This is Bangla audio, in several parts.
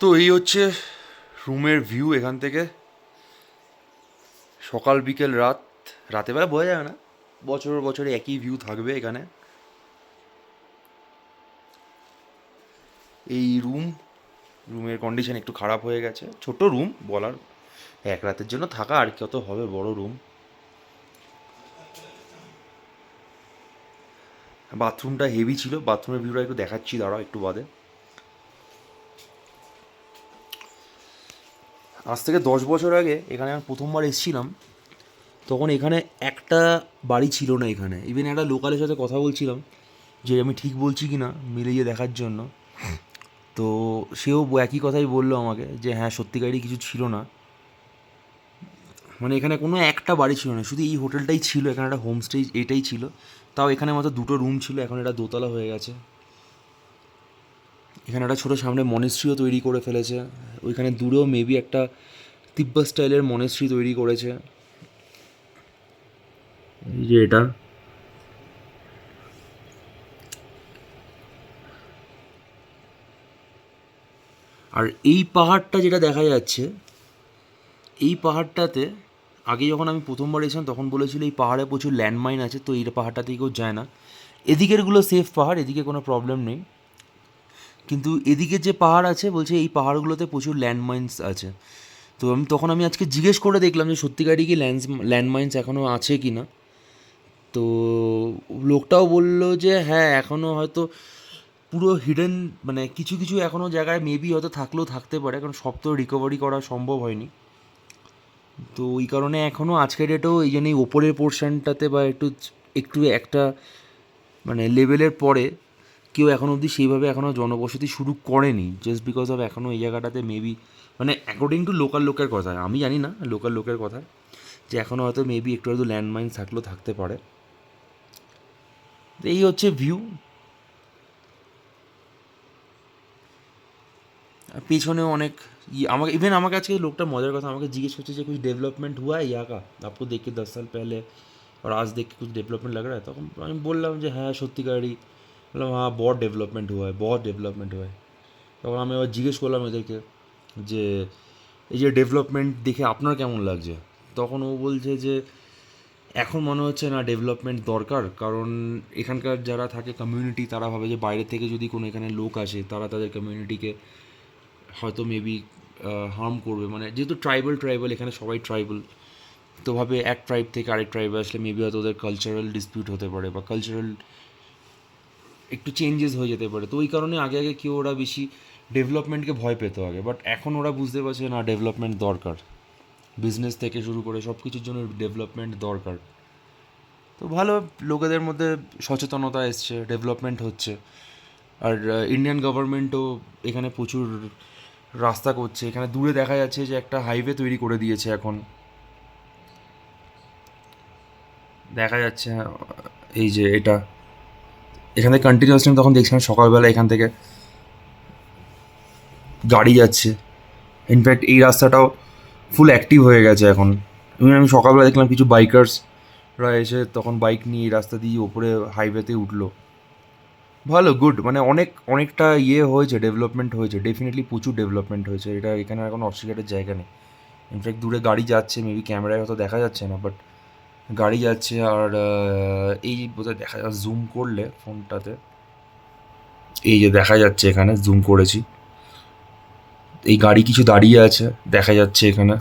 তো এই হচ্ছে রুমের ভিউ এখান থেকে। সকাল বিকেল রাত, রাতের বেলা বোঝা যাবে না, বছর বছরে একই ভিউ থাকবে এখানে। এই রুমের কন্ডিশন একটু খারাপ হয়ে গেছে, ছোট রুম বলার, এক রাতের জন্য থাকা আর কত হবে, বড় রুম। বাথরুমটা হেভি ছিল, বাথরুমের ভিউটা একটু দেখাচ্ছি, দাঁড়াও একটু বাদে। আজ থেকে 10 বছর আগে এখানে আমি প্রথমবার এসেছিলাম, তখন এখানে একটা বাড়ি ছিল না এখানে। ইভেন একটা লোকালের সাথে কথা বলছিলাম যে আমি ঠিক বলছি কি না মিলিয়ে দেখার জন্য, তো সেও একই কথাই বললো আমাকে যে হ্যাঁ সত্যিকারই কিছু ছিল না, মানে এখানে কোনো একটা বাড়ি ছিল না, শুধু এই হোটেলটাই ছিল, এখানে একটা হোমস্টে এটাই ছিল। তাও এখানে মাত্র দুটো রুম ছিল, এখন এটা দোতলা হয়ে গেছে। এখানে একটা ছোটো সামনে মনেস্ট্রিও তৈরি করে ফেলেছে, ওইখানে দূরেও মেবি একটা তিব্বত স্টাইলের মনেস্ট্রি তৈরি করেছে। এই যে এটা, আর এই পাহাড়টা যেটা দেখা যাচ্ছে, এই পাহাড়টাতে আগে যখন আমি প্রথমবার এসেছিলাম তখন বলেছিল এই পাহাড়ে প্রচুর ল্যান্ডমাইন আছে, তো এই পাহাড়টাতেই কেউ যায় না। এদিকেরগুলো সেফ পাহাড়, এদিকে কোনো প্রবলেম নেই, কিন্তু এদিকে যে পাহাড় আছে বলছে এই পাহাড়গুলোতে প্রচুর ল্যান্ডমাইন্স আছে। তো আমি আজকে জিজ্ঞেস করে দেখলাম যে সত্যিকারই কি ল্যান্ডমাইন্স এখনও আছে কি না। তো লোকটাও বললো যে হ্যাঁ এখনও হয়তো পুরো হিডেন, মানে কিছু কিছু এখনও জায়গায় মেবি হয়তো থাকলেও থাকতে পারে, কারণ সব তো রিকভারি করা সম্ভব হয়নি। তো ওই কারণে এখনও আজকের ডেটেও এই জন্য এই ওপরের পোর্শনটাতে বা একটু একটু একটা মানে লেভেলের পরে কেউ এখনও অবধি সেইভাবে এখনও জনবসতি শুরু করেনি, জাস্ট বিকজ অফ এখনও এই জায়গাটাতে মেবি, মানে অ্যাকর্ডিং টু লোকাল লোকের কথা, আমি জানি না, লোকাল লোকের কথা, যে এখনও হয়তো মেবি একটু হয়তো ল্যান্ডমাইন থাকলেও থাকতে পারে। এই হচ্ছে ভিউ। পেছনেও অনেক আমাকে ইভেন আমাকে আজকে লোকটা মজার কথা আমাকে জিজ্ঞেস করছে যে কুछ डेवलपमेंट हुआ है यहाँ का, आपको देख के 10 साल पहले और आज देख के कुछ डेवलपमेंट लग रहा है। তখন আমি বললাম যে হ্যাঁ সত্যিকারই, বললাম হ্যাঁ बहुत डेवलपमेंट हुआ है, बहुत डेवलपमेंट हुआ है। তখন আমি আবার জিজ্ঞেস করলাম এদেরকে যে এই যে ডেভেলপমেন্ট দেখে আপনার কেমন লাগছে। তখন ও বলছে যে এখন মনে হচ্ছে না ডেভেলপমেন্ট দরকার, কারণ এখানকার যারা থাকে কমিউনিটি তারা ভাবে যে বাইরে থেকে যদি কোনো এখানে লোক আসে তারা তাদের কমিউনিটিকে হয়তো মেবি হার্ম করবে, মানে যেহেতু ট্রাইবাল এখানে সবাই ট্রাইবাল, তো ভাবে এক ট্রাইব থেকে আরেক ট্রাইবে আসলে মেবি হয়তো ওদের কালচারাল ডিসপিউট হতে পারে বা কালচারাল একটু চেঞ্জেস হয়ে যেতে পারে। তো ওই কারণে আগে আগে কেউ ওরা বেশি ডেভেলপমেন্টকে ভয় পেত আগে, বাট এখন ওরা বুঝতে পারছে না ডেভেলপমেন্ট দরকার, বিজনেস থেকে শুরু করে সব কিছুর জন্য ডেভেলপমেন্ট দরকার। তো ভালো, লোকেদের মধ্যে সচেতনতা এসছে, ডেভেলপমেন্ট হচ্ছে। আর ইন্ডিয়ান গভর্নমেন্টও এখানে প্রচুর রাস্তা করছে, এখানে দূরে দেখা যাচ্ছে যে একটা হাইওয়ে তৈরি করে দিয়েছে এখন, দেখা যাচ্ছে এই যে এটা, এখানে কন্টিনিউয়াসলি তখন দেখছিলাম সকালবেলা এখান থেকে গাড়ি যাচ্ছে। ইনফ্যাক্ট এই রাস্তাটাও ফুল অ্যাক্টিভ হয়ে গেছে এখন। আমি সকালবেলা দেখলাম কিছু বাইকার্সরা এসে তখন বাইক নিয়ে এই রাস্তা দিয়ে ওপরে হাইওয়েতে উঠলো। ভালো, গুড, মানে অনেকটা হয়েছে, ডেভেলপমেন্ট হয়েছে, ডেফিনেটলি প্রচুর ডেভেলপমেন্ট হয়েছে, এটা এখানে এখন অস্বীকারের জায়গা নেই। ইনফ্যাক্ট দূরে গাড়ি যাচ্ছে, মেবি ক্যামেরায় হয়তো দেখা যাচ্ছে না, বাট গাড়ি যাচ্ছে। আর এই বোধহয় দেখা যাচ্ছে জুম করলে ফোনটাতে, এই যে দেখা যাচ্ছে এখানে জুম করেছি, এই গাড়ি কিছু দাঁড়িয়ে আছে দেখা যাচ্ছে এখানে।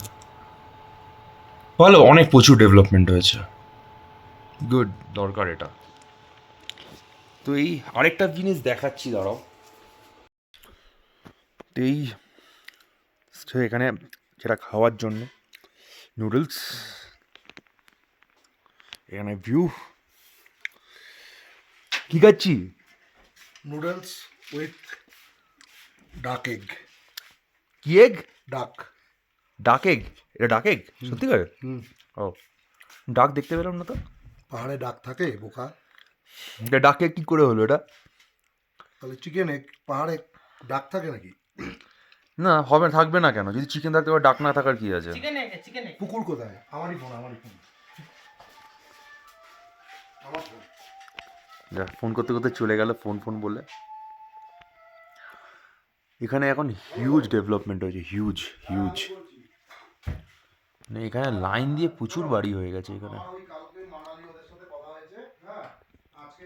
ভালো, অনেক প্রচুর ডেভেলপমেন্ট হয়েছে, গুড, দরকার এটা। তো এই আরেকটা জিনিস দেখাচ্ছি, দাঁড়াও। তো এই তো এখানে যেটা খাওয়ার জন্য নুডলস, এখানে ভিউ, কি খাচ্ছি? নুডলস উইথ ডাক এগ। কি এগ? ডাক। ডাক এগ? এটা ডাক এগ সত্যিকার? ও, ডাক দেখতে পেলাম না তো। পাহাড়ে ডাক থাকে বোকা। এটা ডাক এগ কী করে হলো এটা? তাহলে চিকেন এগ, পাহাড়ে ডাক থাকে নাকি? না হবে, থাকবে না কেন? যদি চিকেন থাকতে পারে ডাক না থাকার কি আছে? পুকুর কোথায়? আমারই ফোন, আমারই ফোন, আমার ফোন। যা, ফোন করতে করতে চলে গেল, ফোন ফোন বলে। এখানে এখন হিউজ ডেভেলপমেন্ট হয়েছে, হিউজ হিউজ। মানে এখানে লাইন দিয়ে প্রচুর বাড়ি হয়ে গেছে এখানে।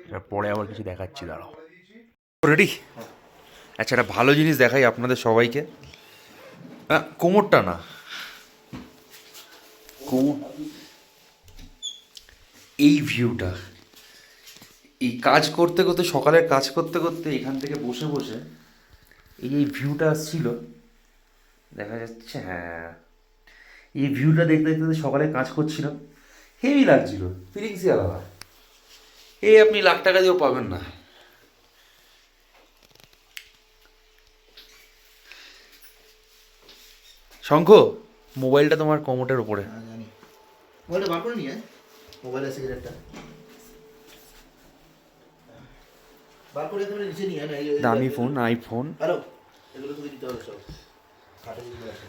এটার পরে আবার কিছু দেখাচ্ছি, দাঁড়াও। রেডি? আচ্ছা, একটা ভালো জিনিস দেখাই আপনাদের সবাইকে। কোমরটা না, কোমর, এই ভিউটা, এই কাজ করতে করতে, সকালের কাজ করতে করতে এখান থেকে বসে বসে এই ভিউটা আসছিল, দেখা যাচ্ছে। হ্যাঁ, এই ভিউটা দেখতে দেখতে সকালে কাজ করছিলাম, হেভি লাগছিল, ফিলিংসই আলাদা। এই আপনি লাখ টাকা দিয়েও পাবেন না। শঙ্খ, মোবাইলটা তোমার কোমরের উপরে। জানি, মোবাইলটা বার করে নিয়ে মোবাইলের সিগারেটটা বার করে তুমি নিচে নিয়ে না। দামি ফোন, আইফোন। হ্যালো, এগুলো তো দিতে হবে সব, খাটে দিতে আছে।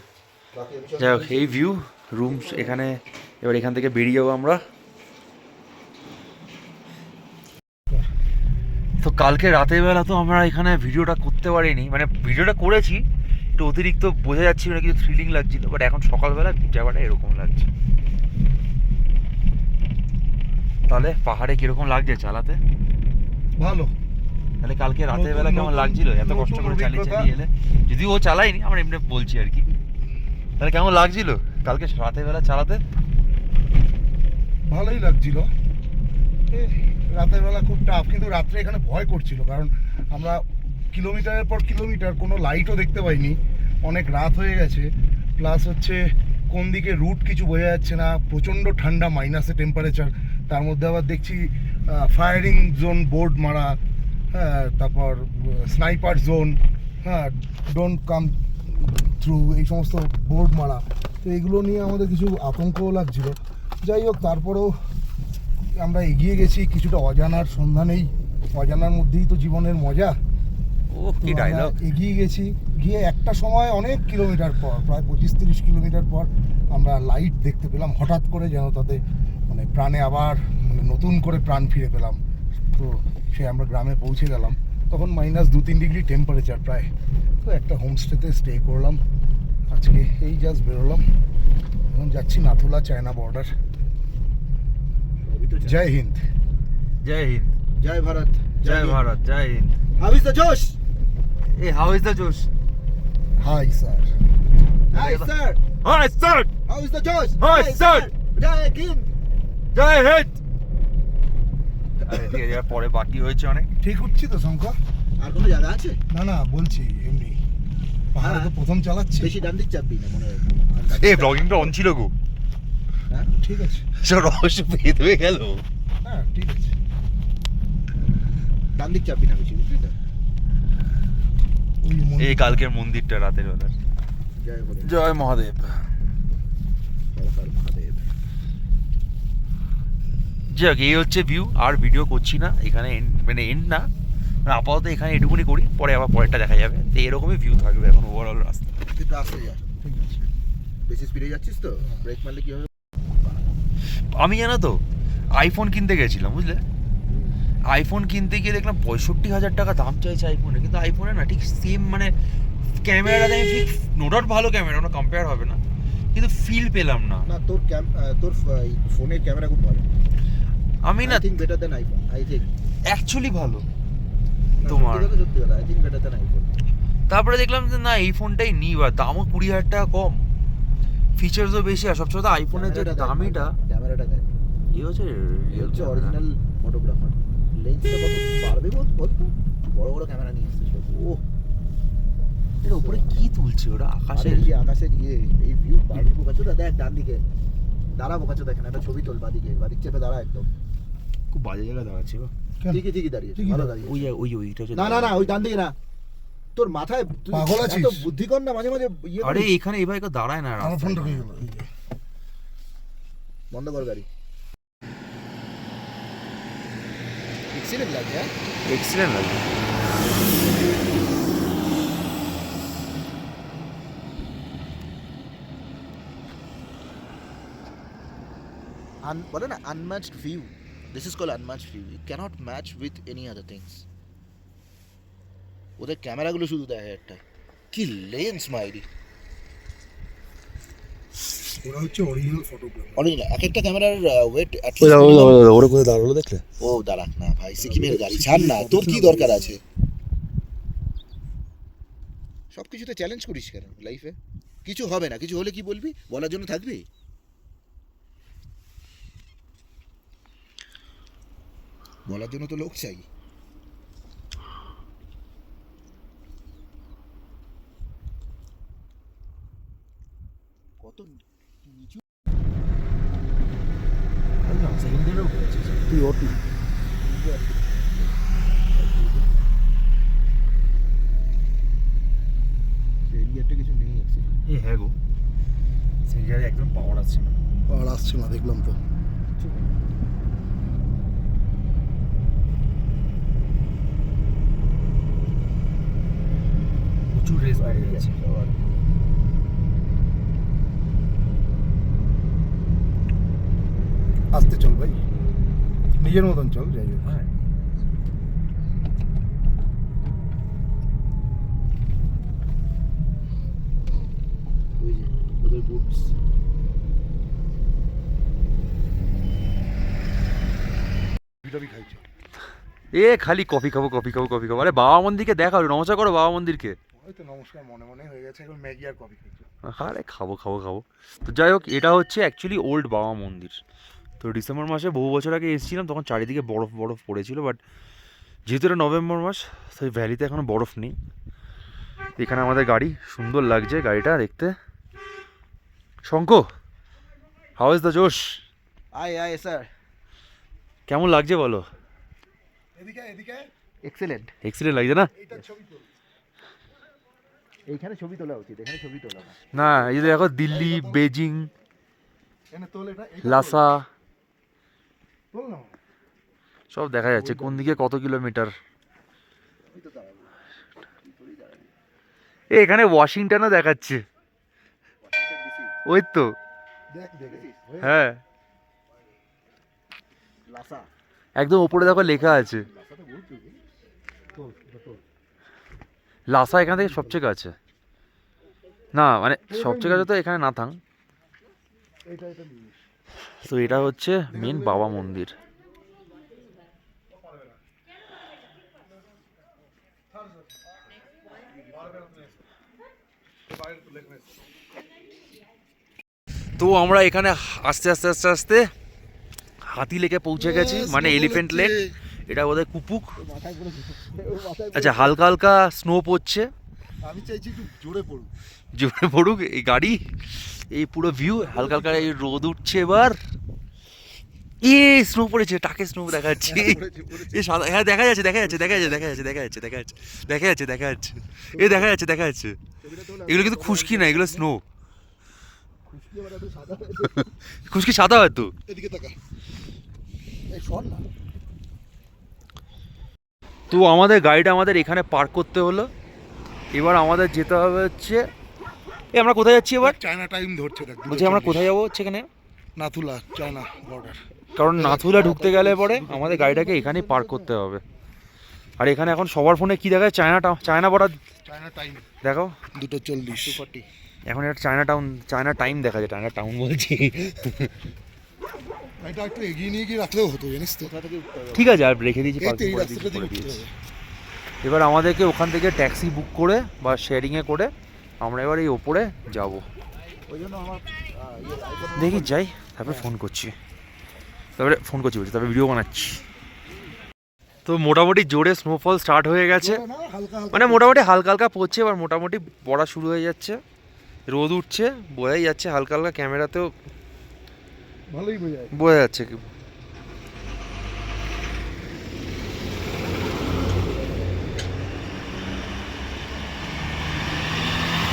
বাকি এপিসোড যাই হোক, এই ভিউ রুম এখানে। এবার এখান থেকে বেরিয়ে যাবো আমরা। তো কালকে রাতের বেলা তো আমরা এখানে ভিডিওটা করতে পারিনি, মানে ভিডিওটা করেছি, একটু অতিরিক্ত বোঝা যাচ্ছিল না, কিছু থ্রিলিং লাগছিল। বাট এখন সকালবেলা জায়গাটা এরকম লাগছে। তাহলে পাহাড়ে কিরকম লাগছে চালাতে? ভালো। তাহলে কালকে রাতের বেলা কেমন লাগছিল এত কষ্ট করে চালিয়ে চালিয়ে এলে? যদিও ও চালায়নি, আমরা এমনি বলছি আর কি। তাহলে কেমন লাগছিল কালকে রাতের বেলা চালাতে? ভালোই লাগছিল। রাতের বেলা খুব টাফ, কিন্তু রাত্রে এখানে ভয় করছিল, কারণ আমরা কিলোমিটারের পর কিলোমিটার কোনো লাইটও দেখতে পাইনি, অনেক রাত হয়ে গেছে। প্লাস হচ্ছে কোন দিকে রুট কিছু বোঝা যাচ্ছে না, প্রচণ্ড ঠান্ডা, মাইনাসে টেম্পারেচার। তার মধ্যে আবার দেখছি ফায়ারিং জোন বোর্ড মারা, হ্যাঁ, তারপর স্নাইপার জোন, হ্যাঁ, ডোন্ট কাম থ্রু, এই সমস্ত বোর্ড মারা। তো এগুলো নিয়ে আমাদের কিছু আতঙ্কও লাগছিল। যাই হোক, তারপরেও আমরা এগিয়ে গেছি, কিছুটা অজানার সন্ধানেই, অজানার মধ্যেই তো জীবনের মজা। ও কি ডায়লগ! এগিয়ে গেছি, গিয়ে একটা সময় অনেক কিলোমিটার পর, প্রায় 25-30 কিলোমিটার পর আমরা লাইট দেখতে পেলাম হঠাৎ করে, যেন তাতে মানে প্রাণে আবার মানে নতুন করে প্রাণ ফিরে পেলাম। তো সে আমরা গ্রামে পৌঁছে গেলাম, তখন -2-3 ডিগ্রি টেম্পারেচার প্রায়। তো একটা হোমস্টেতে স্টে করলাম আজকে, এই জাস্ট বেরোলাম, এখন যাচ্ছি নাথুলা, চায়না বর্ডার। জয় হিন্দ, জয় হিন্দ, জয় ভারত, জয় ভারত, জয় হিন্দ। হাউ ইজ দ্য জোশ? এই হাউ ইজ দ্য জোশ? Hi sir, hi sir, hi sir, how is the জোশ? হাই স্যার, জয় হিন্দ, জয় হিন্দ। আরে ঠিক আছে, এবার পরে বাকি হয়েছে অনেক। ঠিক উঠছি তো শঙ্কর? আর কোনো জায়গা আছে? না না, বলছি এমনি, পাহাড়ে তো প্রথম চালাচ্ছি। বেশি ডান দিক চাপবি না, মনে হয়। এই ব্লগিংটা অন ছিল গো। হ্যাঁ, ঠিক আছে, সব রহস্য ভেদ হয়ে গেল। হ্যাঁ ঠিক আছে। ডান দিক চাপবি না বেশি, বুঝলি তো? ওই এই কালকের মন্দিরটা রাতের বেলা। জয় বলে, জয় মহাদেব। হর হর মহাদেব। যাই হোক, এই হচ্ছে ভিউ। আর ভিডিও করছি না এখানে, মানে এন্ড না, মানে আপাতত এখানে এটুকুনি করি, পরে আবার পরেরটা দেখা যাবে। তো এরকমই ভিউ থাকবে এখন ওভারঅল রাস্তা। তুই তো আসতে যা, ঠিক আছে। বেশি স্পিডে যাচ্ছিস তো, ব্রেক মারলে কি হবে? আমি জানো তো আইফোন কিনতে গেছিলাম, বুঝলে? আইফোন কিনতে গিয়ে দেখলাম 65,000 টাকা দাম চাইছে আইফোনে, কিন্তু আইফোনে না ঠিক সেম, মানে ক্যামেরাটা আমি ঠিক, নো ডাউট ভালো ক্যামেরা, ওটা কম্পেয়ার হবে না, কিন্তু ফিল পেলাম না। না, তোর ফোনের ক্যামেরা খুব ভালো। আমি না I think better than iPhone, I think. Actually ভালো তোমার। সত্যি কথা, I think better than iPhone. তারপরে দেখলাম যে না, এই ফোনটাই নিই, বা দামও 20,000 টাকা কম, ফিচার্সও বেশি, আর সবসময় তো আইফোনের যে দামিটা, ক্যামেরাটা দেখ, এই হচ্ছে এই হচ্ছে অরিজিনাল ফটোগ্রাফার। লেন্সটা কত পারবে বলতো? বড় বড় ক্যামেরা নিয়ে এসেছিস। ও, এর উপরে কি তুলছে ওরা? আকাশের আকাশের এই ভিউ পারবে? বোকাচোদা দেখ ডান দিকে, দাঁড়া বোকাচোদা, এখানে একটা ছবি তোল, বাদিক চেপে দাঁড়া একদম। খুব বাজে জায়গা দাঁড়াচ্ছে গো। ঠিকই দাঁড়িয়েছে, ভালো দাঁড়িয়েছে। ওইটা হচ্ছে না ওই ডান দিকে না, তোর মাথায় তুই পাগল আছিস? এত বুদ্ধি কর না, মাঝে মাঝে ইয়ে আরে করিস। এখানে এভাবে কেউ দাঁড়ায় না আমার রাস্তায়। ফোনটা হয়ে গেল, এই যে। বন্ধ কর গাড়ি। এক্সিলেন্ট লাগছে, হ্যাঁ? এক্সিলেন্ট লাগছে। বলে না unmatched view, this is called unmatched view, you cannot match with any other things. ওদের ক্যামেরাগুলো শুধু দেখে একটা, কি লেন্স মাইরি, ওরা হচ্ছে অরিজিনাল ফটোগ্রাফার। অরিজিনাল এক একটা ক্যামেরার ওয়েট ওরা কোথায় দাঁড়ালো দেখলে? ও দাঁড়া না ভাই, সিকিমের গাড়ি ছাড় না, তোর কি দরকার আছে? সব কিছুতে চ্যালেঞ্জ করিস কেন লাইফে? কিছু হবে না, কিছু হলে কি বলবি? বলার জন্য থাকবি? বলার জন্য তো লোক চাই। কত নিচু তুই অটি এরিয়াটা কিছু নেই আছে। এই হ্যাঁ গো, সেই জায়গায় একদম পাওয়ার আসছে না। আর আসছে না, দেখলাম তো। প্রচুর রেস বেড়ে গেছে। আসতে চল ভাই, নিজের মতন চল, যাই হোক। হ্যাঁ, ওই যে ওদের বুটস। ভিটাবি খাইছো? এ খালি কফি খাবো কফি খাবো কফি খাবো। আরে বাবা মন্দিরকে দেখা, নমস্কার করো বাবা মন্দিরকে। ওই তো নমস্কার মনে মনে হয়ে গেছে, এখন ম্যাগি আর কফি খাইছো। আরে খাবো খাবো খাবো। তো যাই হোক, এটা হচ্ছে অ্যাকচুয়ালি ওল্ড বাবা মন্দির। তো ডিসেম্বর মাসে বহু বছর আগে এসেছিলাম, তখন চারিদিকে বরফ বরফ পড়েছিল, বাট যেহেতু এটা নভেম্বর মাস, সেই ভ্যালিতে এখনো বরফ নেই। এখানে আমাদের গাড়ি, সুন্দর লাগছে গাড়িটা দেখতে। শঙ্খ, হাউ ইজ দ্য জোশ? আয় আয় স্যার। কেমন লাগছে বলো? এদিকে এদিকে, এক্সেলেন্ট। এক্সিলেন্ট লাগছে না? এইটা ছবি তোল। এইখানে ছবি তোলা উচিত, এখানে ছবি তোলা না। না, এই যে দেখো দিল্লি, বেজিং, এনে তোল, এটা লাসা তোল না। সব দেখা যাচ্ছে কোন দিকে কত কিলোমিটার। আমি তো দাঁড়াবো, এখানে ওয়াশিংটনও দেখাচ্ছে। ওই তো, দেখ দেখ, হ্যাঁ লাসা। একদম উপরে দেখো লেখা আছে রাস্তাটা বহুত দূরে। তোল এটা তোল। লাসা এখান থেকে সবচেয়ে কাছে। না মানে সবচেয়ে কাছে তো এখানে নাথাং। এটা এটা নিস। তো এটা হচ্ছে মেন বাবা মন্দির। তো আমরা এখানে আস্তে আস্তে আস্তে আস্তে হাতি লেকে পৌঁছে গেছি, মানে এলিফ্যান্ট লেক। এটা বোধহয় কুপুক। মাথায় পড়ে আচ্ছা, হালকা হালকা স্নো পড়ছে, আমি চাইছি একটু জোরে পড়ুক। জোরে পড়ুক এই গাড়ি। এই পুরো ভিউ, হালকা হালকা এই রোদ উঠছে এবার। স্নো পড়েছে, টাকে স্নো দেখা যাচ্ছে। এ সাদা, হ্যাঁ দেখা যাচ্ছে দেখা যাচ্ছে দেখা যাচ্ছে দেখা যাচ্ছে দেখা যাচ্ছে দেখা যাচ্ছে দেখা যাচ্ছে দেখা যাচ্ছে এ দেখা যাচ্ছে দেখা যাচ্ছে। এগুলো কিন্তু খুশকি না, এগুলো স্নো। খুশকি আবার একটু সাদা। খুশকি সাদা হয়তো। এদিকে তাকা, এই শোন না। তো আমাদের গাড়িটা আমাদের এখানে পার্ক করতে হলো। এবার আমাদের যেতে হবে হচ্ছে, আমরা কোথায় যাচ্ছি এবার? চায়না টাইম ধরছে, দেখ বলছি আমরা কোথায় যাবো হচ্ছে এখানে, নাথুলা চায়না বর্ডার। কারণ নাথুলা ঢুকতে গেলে পরে আমাদের গাড়িটাকে এখানেই পার্ক করতে হবে। আর এখানে এখন সবার ফোনে কি দেখায়, চায়না বর্ডার চায়না টাইম দেখো 2:40 240। এখন এটা চায়না টাইম দেখা যায়, চায়না টাউন বলছি। এটা একটু এগিয়ে নিয়ে গিয়ে রাখলেও হতো, জানিস তো। কোথা থেকে উঠতে হবে? ঠিক আছে, আর রেখে দিয়েছি, এই তো এই parking করে রাস্তাটা দিয়ে দিয়েছি। উঠতে হবে। এবার আমাদেরকে ওখান থেকে ট্যাক্সি বুক করে বা শেয়ারিংয়ে করে আমরা এবার এই ওপরে যাব। ওই জন্য আমার দেখি যাই, তারপরে ফোন করছি, বলছি, তারপরে ভিডিও বানাচ্ছি। তো মোটামুটি জোরে স্নোফল স্টার্ট হয়ে গেছে, জোরে না, হালকা হালকা মানে মোটামুটি হালকা হালকা পড়ছে, এবার মোটামুটি পড়া শুরু হয়ে যাচ্ছে, রোদ উঠছে, বোঝাই যাচ্ছে হালকা হালকা, ক্যামেরাতেও ভালোই বোঝায়। বোঝা যাচ্ছে।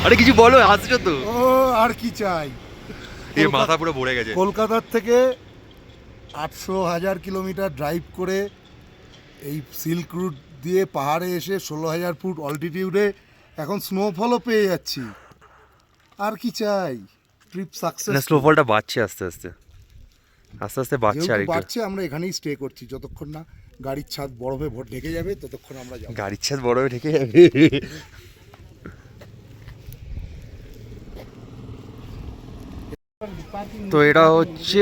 আরে কিছু বলো, হাসছো তো। ও আর কি চাই, এই মাথা পুরো ভরে গেছে। কলকাতার থেকে 800,000 কিলোমিটার ড্রাইভ করে এই সিল্ক রুট দিয়ে পাহাড়ে এসে 16,000 ফুট অল্টিটিউডে এখন স্নোফলও পেয়ে যাচ্ছি। আর কি চাই, ট্রিপ না, সাকসেস। স্নোফলটা বাড়ছে আস্তে আস্তে আস্তে আস্তে বাড়ছে, আর একটু বাড়ছে, আমরা এখানেই স্টে করছি যতক্ষণ না গাড়ির ছাদ বরফে ঢেকে যাবে, ততক্ষণ আমরা যাবো। গাড়ির ছাদ বড় হয়ে ঢেকে যাবে। তো এটা হচ্ছে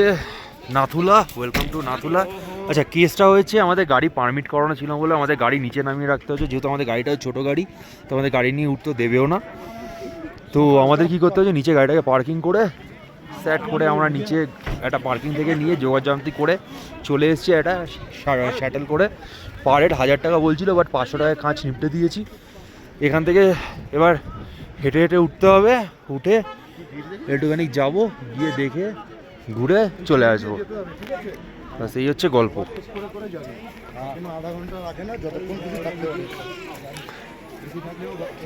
নাথুলা, ওয়েলকাম টু নাথুলা। আচ্ছা, কেসটা হয়েছে আমাদের গাড়ি পারমিট করানো ছিল বলে আমাদের গাড়ি নিচে নামিয়ে রাখতে হচ্ছে, যেহেতু আমাদের গাড়িটা ছোটো গাড়ি, তো আমাদের গাড়ি নিয়ে উঠতে দেবেও না। তো আমাদের কী করতে হচ্ছে, নিচে গাড়িটাকে পার্কিং করে সেট করে আমরা নিচে একটা পার্কিং থেকে নিয়ে যোগাযোগ করে চলে এসেছি। একটা শ্যাটেল করে পার হেড 1000 টাকা বলছিল, বাট 500 টাকায় কাঁচ নিপটে দিয়েছি। এখান থেকে এবার হেঁটে হেঁটে উঠতে হবে, উঠে একটুখানি যাবো, গিয়ে দেখে ঘুরে চলে আসবো। ব্যাস এই হচ্ছে গল্প। আধা ঘন্টা রাখে না, যতক্ষণ কিছু থাকতে হবে।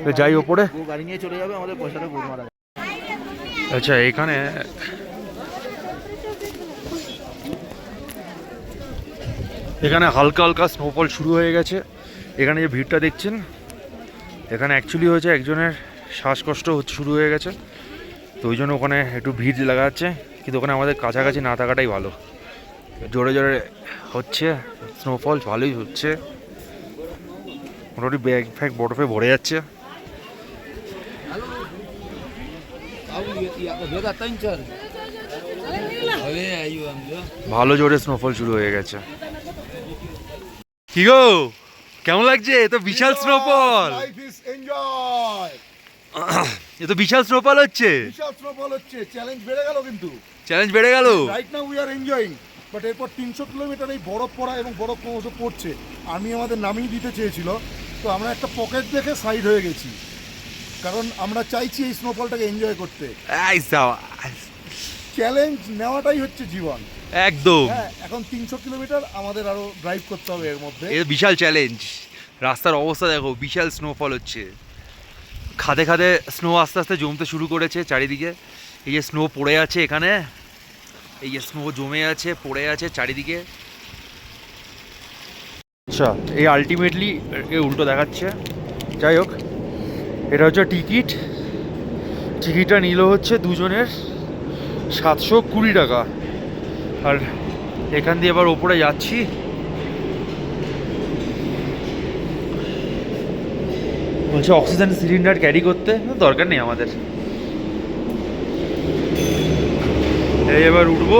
তো যাই ওপরে। ও গাড়ি নিয়ে চলে যাবে, আমাদের পয়সাটা গুড় মারা। আচ্ছা, এখানে হালকা হালকা স্নোফল শুরু হয়ে গেছে। এখানে যে ভিড়টা দেখছেন, এখানে অ্যাকচুয়ালি হয়েছে একজনের শ্বাসকষ্ট শুরু হয়ে গেছে, তো ওই জন্য ওখানে একটু ভিড় লাগাচ্ছে। কিন্তু ওখানে আমাদের কাছাকাছি না থাকাটাই ভালো। জোরে জোরে হচ্ছে স্নোফল, ভালোই হচ্ছে, মোটামুটি ব্যাগ ফ্যাগ বরফে ভরে যাচ্ছে। ভালো জোরে স্নোফল শুরু হয়ে গেছে। কি গো, কেমন লাগছে? এ তো বিশাল স্নোফল, লাইফ ইজ এনজয়। এ তো বিশাল স্নোফল হচ্ছে। বিশাল স্নোফল হচ্ছে, চ্যালেঞ্জ বেড়ে গেল কিন্তু। চ্যালেঞ্জ বেড়ে গেল। Right now we are enjoying, but এরপর 300 কিলোমিটার এই বরফ পড়া এবং বরফ ক্রমশ পড়ছে। আমি আমাদের নামিয়ে দিতে চেয়েছিল, তো আমরা একটা পকেট দেখে সাইড হয়ে গেছি, কারণ আমরা চাইছি এই স্নোফলটাকে এনজয় করতে। এই চ্যালেঞ্জ নেওয়াটাই হচ্ছে জীবন। একদম। হ্যাঁ, এখন 300 কিলোমিটার আমাদের আরো ড্রাইভ করতে হবে এর মধ্যে। এ বিশাল চ্যালেঞ্জ। রাস্তার অবস্থা দেখো, বিশাল স্নোফল হচ্ছে। খাদে খাদে স্নো আস্তে আস্তে জমতে শুরু করেছে চারিদিকে। এই যে স্নো পড়ে আছে এখানে, এই যে স্নো জমে আছে, পড়ে আছে চারিদিকে। আচ্ছা, এই আলটিমেটলি উল্টো দেখাচ্ছে। যাই হোক, এটা হচ্ছে টিকিট। টিকিটটা নিল হচ্ছে দুজনের 720 টাকা। আর এখান দিয়ে এবার ওপরে যাচ্ছি। বলছে অক্সিজেন সিলিন্ডার ক্যারি করতে, দরকার নেই আমাদের। এই এবার উঠবো।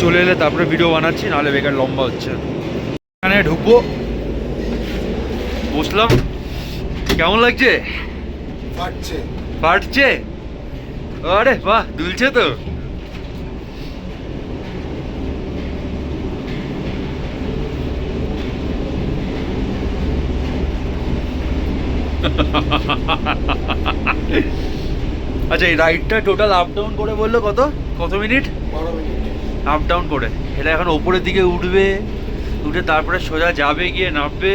চলে এলে তারপরে ভিডিও বানাচ্ছি, নাহলে বেকার লম্বা হচ্ছে। এখানে ঢুকবো, বসলাম। কেমন লাগছে? ফাটছে। ফাটছে? আরে বাহ, দুলছে তো। আচ্ছা, এই রাইডটা টোটাল আপ ডাউন করে বললো কত মিনিট? 12 মিনিট আপ ডাউন করে। এটা এখন ওপরের দিকে উঠবে, উঠে তারপরে সোজা যাবে, গিয়ে নামবে।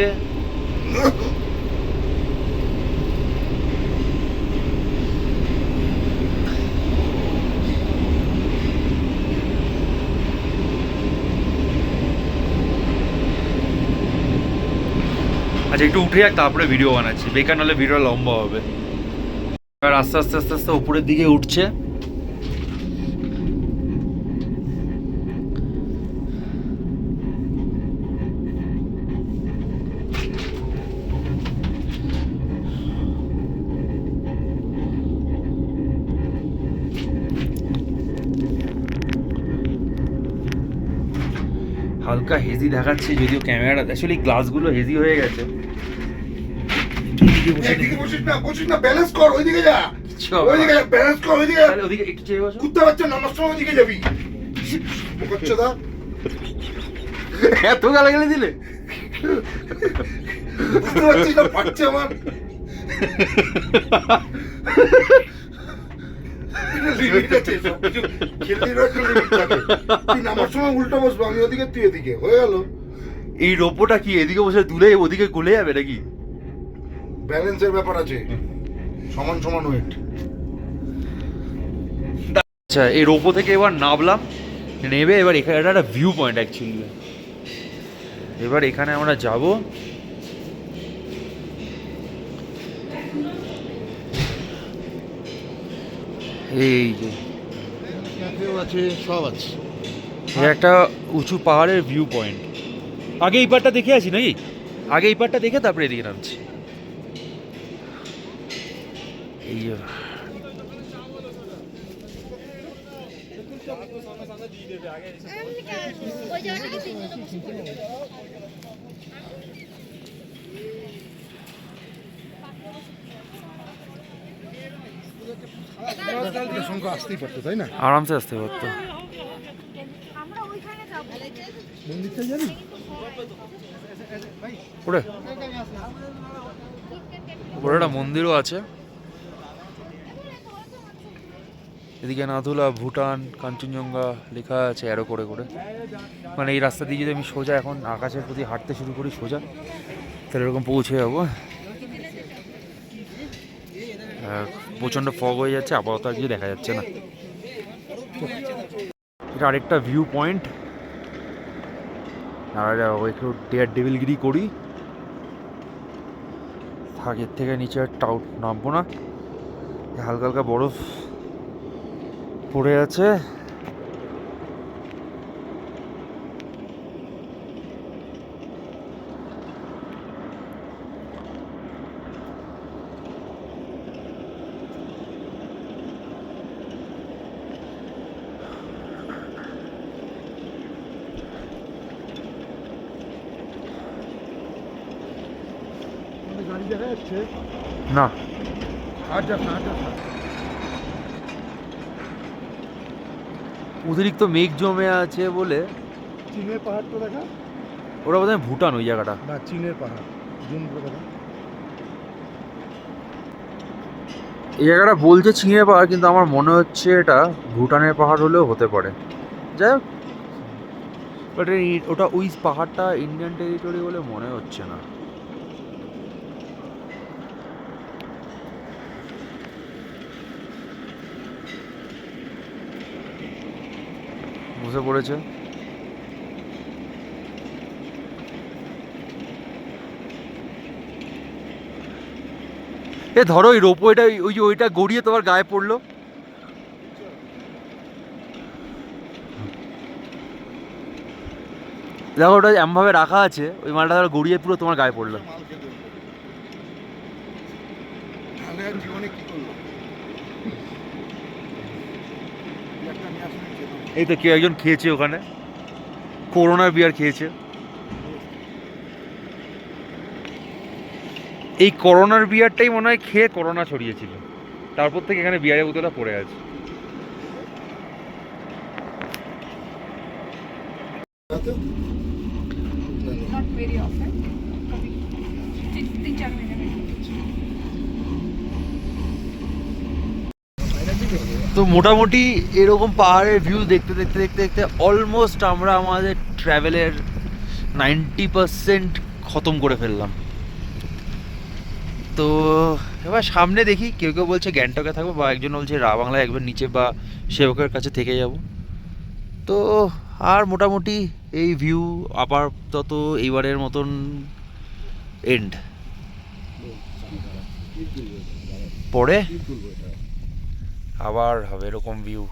আচ্ছা, একটু উঠে যাক, তারপরে ভিডিও বানাচ্ছি, বেকার নাহলে ভিডিও লম্বা হবে। এবার আস্তে আস্তে আস্তে আস্তে উপরের দিকে উঠছে। হালকা হেজি দেখাচ্ছে, যদিও ক্যামেরাটা অ্যাকচুয়ালি গ্লাসগুলো হেজি হয়ে গেছে। একদিকে বসিস না, ব্যালেন্স কর, ওইদিকে যা। ওইদিকে ব্যালেন্স কর, ওইদিকে। তাহলে ওদিকে একটু চেয়ে বসো। কুত্তা বাচ্চা নামার সময় ওইদিকে যাবি। বকচ্চোদা। এত গালাগালি দিলে? বুঝতে পারছিস না, ফাটছে আমার। লিমিট আছে, সবকিছু খেলতেই একটা লিমিট থাকে। তুই নামার সময় উল্টো বসবো, আমি ওদিকে, তুই এদিকে, হয়ে গেল। এই রোপোটা কি এদিকে বসে তুলে ওদিকে গলে যাবে নাকি? ব্যালেন্সের ব্যাপার আছে, সমান সমান ওয়েট। আচ্ছা, এই রোপো থেকে এবার নামলাম, নেবে এবার এখানে একটা ভিউ পয়েন্ট অ্যাকচুয়ালি। এবার এখানে আমরা যাব। এই যে ক্যাফেও আছে, সব আছে। এটা একটা উঁচু পাহাড়ের ভিউ পয়েন্ট। আগে এই পাড়টা দেখে আছি নাকি, আগে এই পাড়টা দেখে তারপরে এদিকে নামছি। এই যে সংখ্যা আসতেই পারতো, তাই না? আরামসে আসতে পারতো। আমরা ওইখানে যাবো। মন্দিরটা জানি ওরে ওরে একটা মন্দিরও আছে। এদিকে নাথুলা, ভুটান, কাঞ্চনজঙ্ঘা লেখা আছে অ্যারো করে করে। মানে এই রাস্তা দিয়ে যদি আমি সোজা এখন আকাশের প্রতি হাঁটতে শুরু করি সোজা, তাহলে এরকম পৌঁছে যাবো। প্রচণ্ড ফগ হয়ে যাচ্ছে, আপাতত আর কিছু দেখা যাচ্ছে না। এটা আরেকটা ভিউ পয়েন্ট। আর একটু ডেয়ার ডেভিলগিরি করি, থাকের থেকে নিচে টাউ নামবো না। হালকা হালকা বরফ পড়ে আছে। গাড়ি দেখা যাচ্ছে। না, আচ্ছা, অতিরিক্ত মেঘ জমে আছে বলে। চীনের পাহাড়টা দেখা ওরা বোধহয় ভুটান ওই জায়গাটা। না, চীনের পাহাড় জুম করে দেখা। এই জায়গাটা বলছে চীনের পাহাড়, কিন্তু আমার মনে হচ্ছে এটা ভুটানের পাহাড় হলেও হতে পারে। যাই হোক, বাট ওটা ওই পাহাড়টা ইন্ডিয়ান টেরিটরি বলে মনে হচ্ছে না। বসে পড়েছে। এ ধরো এই রোপওয়েটা, ওই যে ওইটা গড়িয়ে তোমার গায়ে পড়লো। দেখো ওটা এমনভাবে রাখা আছে, ওই মালটা ধরো গড়িয়ে পুরো তোমার গায়ে পড়লো। মাল খেতে হবে। তাহলে আর জীবনে কি করলো? একটা নিয়ে আসলে খেতাম। এই তো কেউ একজন খেয়েছে ওখানে, করোনার বিয়ার খেয়েছে। এই করোনার বিয়ারটাই মনে হয় খেয়ে করোনা ছড়িয়েছিল, তারপর থেকে এখানে বিয়ারের বোতলটা পড়ে আছে। Not very often. कभी 3-4 महीने में। তো মোটামুটি এরকম পাহাড়ের ভিউ দেখতে দেখতে দেখতে দেখতে অলমোস্ট আমরা আমাদের ট্রাভেলের 90% খতম করে ফেললাম। তো এবার সামনে দেখি, কেউ কেউ বলছে গ্যাংটকে থাকবো, বা একজন বলছে বাংলায় একবার নিচে বা সেবকের কাছে থেকে যাব। তো আর মোটামুটি এই ভিউ আপাতত এইবারের মতন এন্ড। পরে আবার হবে এরকম ভিউ।